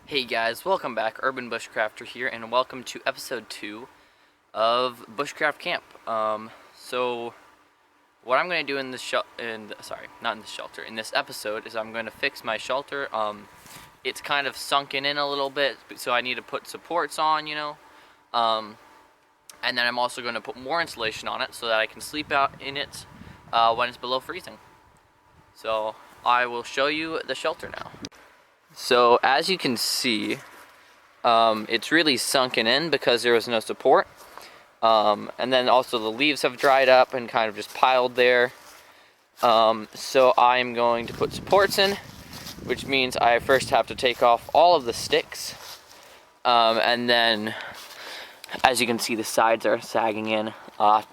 Hey guys, welcome back. Urbanbushcrafter here, and welcome to episode 2 of Bushcraft Camp. So what I'm going to do in this in this episode is I'm going to fix my shelter. It's kind of sunken in a little bit, so I need to put supports on, and then I'm also going to put more insulation on it so that I can sleep out in it when it's below freezing. So I will show you the shelter now. So as you can see, it's really sunken in because there was no support, and then also the leaves have dried up and kind of just piled there. So I'm going to put supports in, which means I first have to take off all of the sticks, and then as you can see, the sides are sagging in,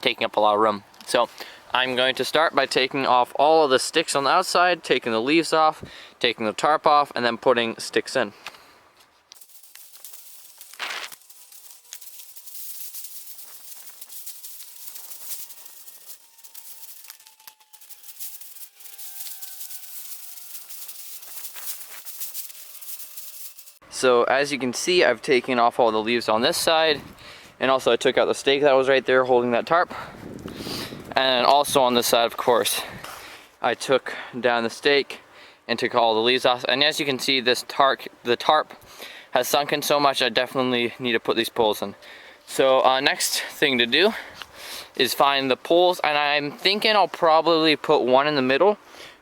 taking up a lot of room. So I'm going to start by taking off all of the sticks on the outside, taking the leaves off, taking the tarp off, and then putting sticks in. So as you can see, I've taken off all the leaves on this side, and also I took out the stake that was right there holding that tarp. And also on this side, of course, I took down the stake and took all the leaves off. And as you can see, the tarp has sunken so much, I definitely need to put these poles in. So next thing to do is find the poles, and I'm thinking I'll probably put one in the middle,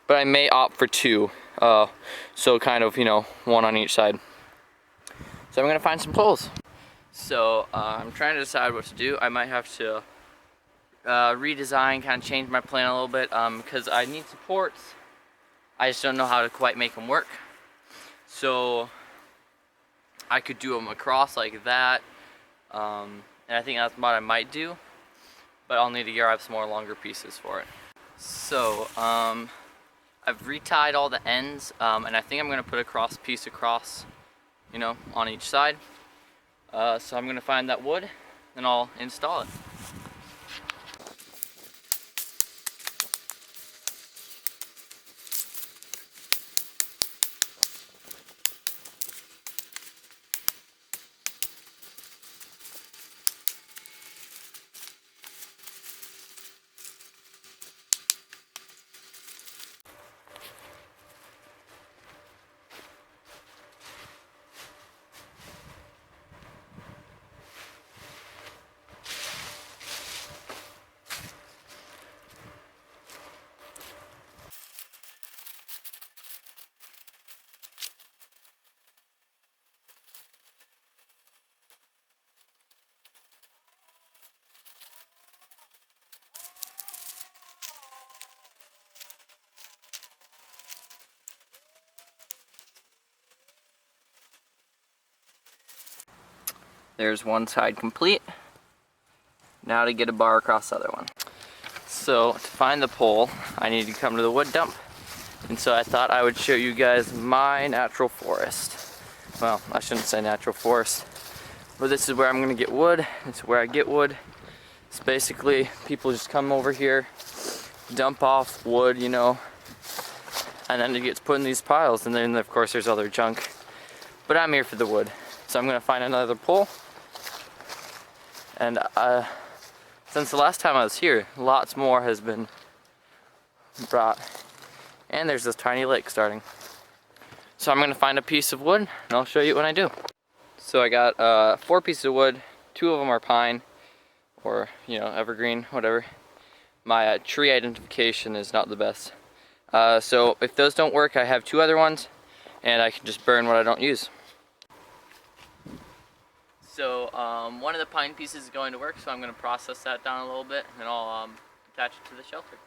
but I may opt for two. So kind of, one on each side. So I'm gonna find some poles. So I'm trying to decide what to do. I might have to redesign, kind of change my plan a little bit, because I need supports. I just don't know how to quite make them work. So I could do them across like that, and I think that's what I might do, but I'll need to grab some more longer pieces for it. So I've retied all the ends, and I think I'm going to put a cross piece across, on each side. So I'm going to find that wood, and I'll install it. There's one side complete. Now to get a bar across the other one. So to find the pole, I need to come to the wood dump. And so I thought I would show you guys my natural forest. Well, I shouldn't say natural forest, but this is where I'm gonna get wood. It's where I get wood. It's basically people just come over here, dump off wood, and then it gets put in these piles. And then of course there's other junk. But I'm here for the wood. So I'm gonna find another pole. And since the last time I was here, lots more has been brought. And there's this tiny lake starting. So I'm gonna find a piece of wood, and I'll show you when I do. So I got 4 pieces of wood. 2 of them are pine, or evergreen, whatever. My tree identification is not the best. So if those don't work, I have 2 other ones, and I can just burn what I don't use. So one of the pine pieces is going to work, so I'm going to process that down a little bit, and I'll attach it to the shelter.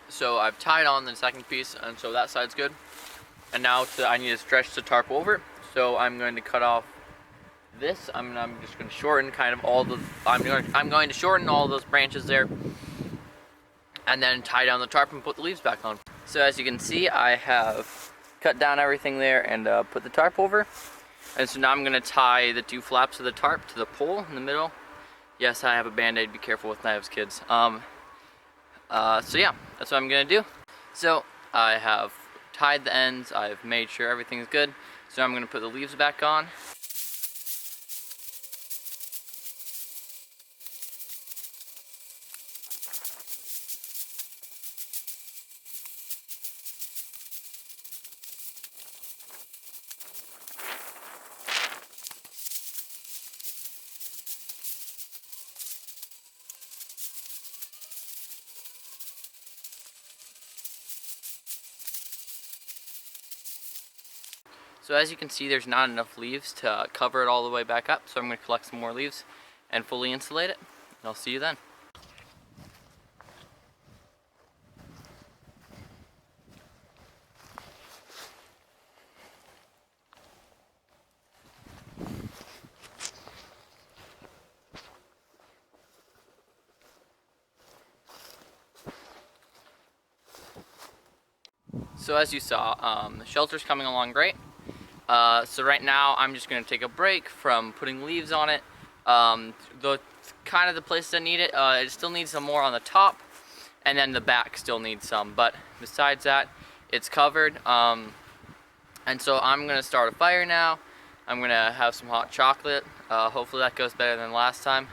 So I've tied on the second piece, and so that side's good. And now I need to stretch the tarp over, so I'm going to cut off this. I'm just going to shorten kind of all the. I'm going to shorten all those branches there, and then tie down the tarp and put the leaves back on. So as you can see, I have cut down everything there and put the tarp over. And so now I'm going to tie the 2 flaps of the tarp to the pole in the middle. Yes, I have a band-aid. Be careful with knives, kids. So yeah, that's what I'm gonna do. So I have tied the ends. I've made sure everything's good. So I'm gonna put the leaves back on. So as you can see, there's not enough leaves to cover it all the way back up, so I'm going to collect some more leaves and fully insulate it. I'll see you then. So as you saw, the shelter's coming along great. So right now I'm just going to take a break from putting leaves on it. The kind of the places that need it still needs some more on the top, and then the back still needs some. But besides that, it's covered. And so I'm going to start a fire now. I'm going to have some hot chocolate. Hopefully that goes better than last time.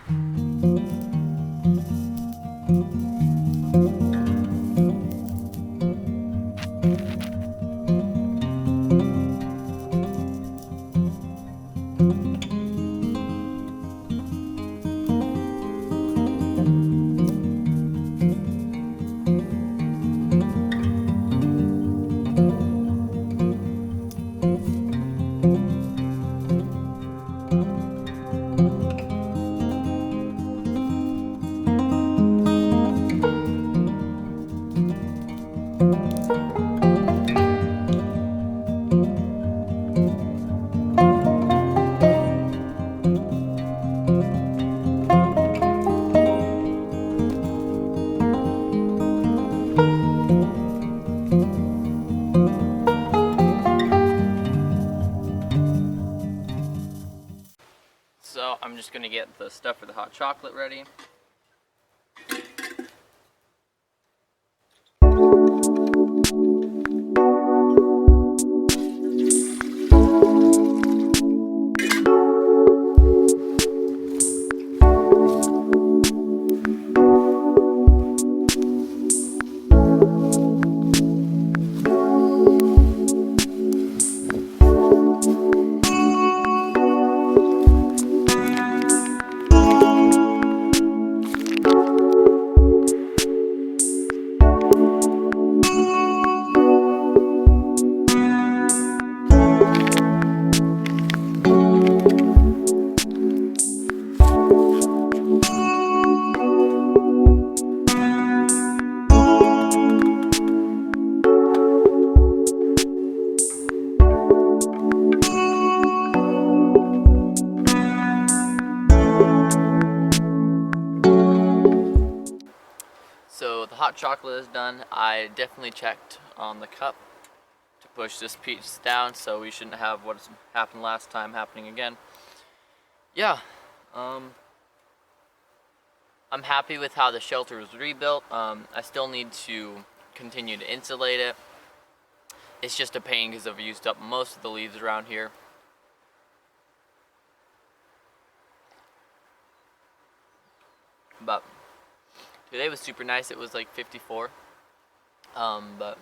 So I'm just going to get the stuff for the hot chocolate ready. So the hot chocolate is done. I definitely checked on the cup to push this piece down, so we shouldn't have what happened last time happening again. Yeah, I'm happy with how the shelter was rebuilt. I still need to continue to insulate it. It's just a pain because I've used up most of the leaves around here. But today was super nice. It was like 54. But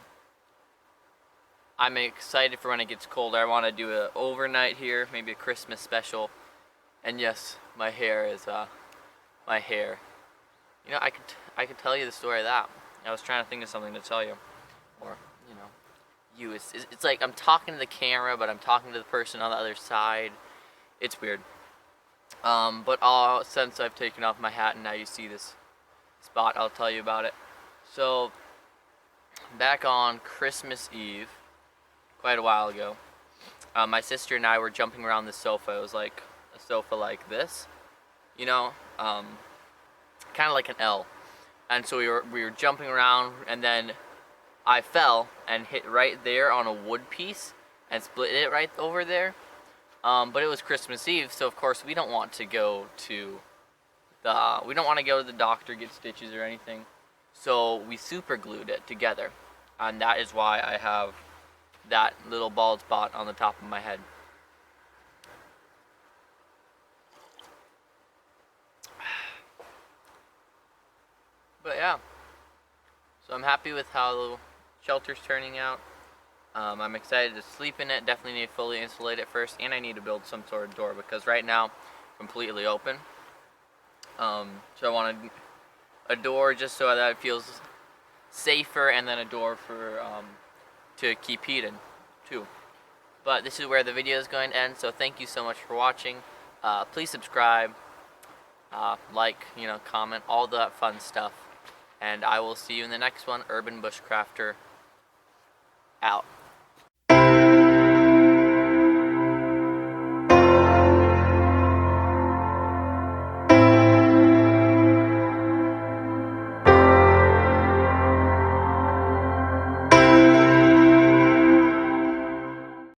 I'm excited for when it gets colder. I want to do an overnight here, maybe a Christmas special. And yes, my hair is my hair. You know, I could tell you the story of that. I was trying to think of something to tell you, or you know, it's like I'm talking to the camera, but I'm talking to the person on the other side. It's weird. But since I've taken off my hat and now you see this spot, I'll tell you about it. So back on Christmas Eve, quite a while ago, my sister and I were jumping around the sofa. It was like a sofa like this, you know, kind of like an L. And so we were jumping around, and then I fell and hit right there on a wood piece and split it right over there. But it was Christmas Eve, so of course we don't want to go to we don't want to go to the doctor, get stitches or anything. So we super glued it together. And that is why I have that little bald spot on the top of my head. But yeah, so I'm happy with how the shelter's turning out. I'm excited to sleep in it. Definitely need to fully insulate it first, and I need to build some sort of door because right now, completely open. So I wanted a door just so that it feels safer, and then a door for to keep heat in too. But this is where the video is going to end. So thank you so much for watching. Please subscribe, like, comment, all that fun stuff. And I will see you in the next one. Urban Bushcrafter out.